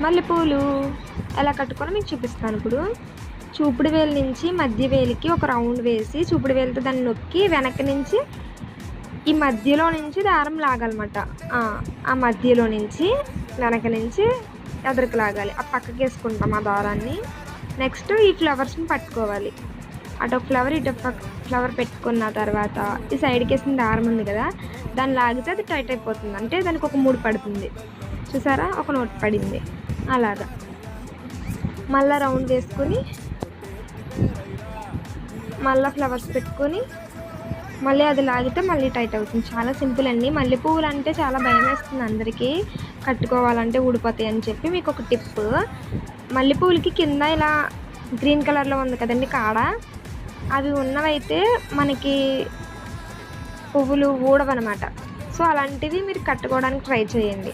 మల్లెపూలు ఎలా కట్టుకోవాలో మీకు చూపిస్తాను. ఇప్పుడు చూపుడు వేలు నుంచి మధ్య వేలికి ఒక రౌండ్ వేసి చూపుడు వేలుతో దాన్ని నొక్కి వెనక్కి నుంచి ఈ మధ్యలో నుంచి దారం లాగాలన్నమాట. ఆ మధ్యలో నుంచి వెనక నుంచి ఎదరికి లాగాలి. ఆ పక్కకి వేసుకుంటాం ఆ దారాన్ని. నెక్స్ట్ ఈ ఫ్లవర్స్ని పట్టుకోవాలి. అటొక ఫ్లవర్ ఇటొక ఫ్లవర్ పెట్టుకున్న తర్వాత ఈ సైడ్కి వేసిన దారం ఉంది కదా, దాన్ని లాగితే అది టైట్ అయిపోతుంది. అంటే దానికి ఒక మూడు పడుతుంది. చూసారా, ఒక నోట్ పడింది. అలాగా మళ్ళీ రౌండ్ వేసుకొని మళ్ళీ ఫ్లవర్స్ పెట్టుకొని మళ్ళీ అది లాగితే మళ్ళీ టైట్ అవుతుంది. చాలా సింపుల్ అండి. మల్లెపూలు అంటే చాలా భయం వేస్తుంది అందరికీ, కట్టుకోవాలంటే ఊడిపోతాయి అని చెప్పి మీకు ఒక టిప్. మల్లెపూలకి కింద ఇలా గ్రీన్ కలర్లో ఉంది కదండి కాడ, అవి ఉన్నవైతే మనకి పువ్వులు ఊడవన్నమాట. సో అలాంటివి మీరు కట్టుకోవడానికి ట్రై చేయండి.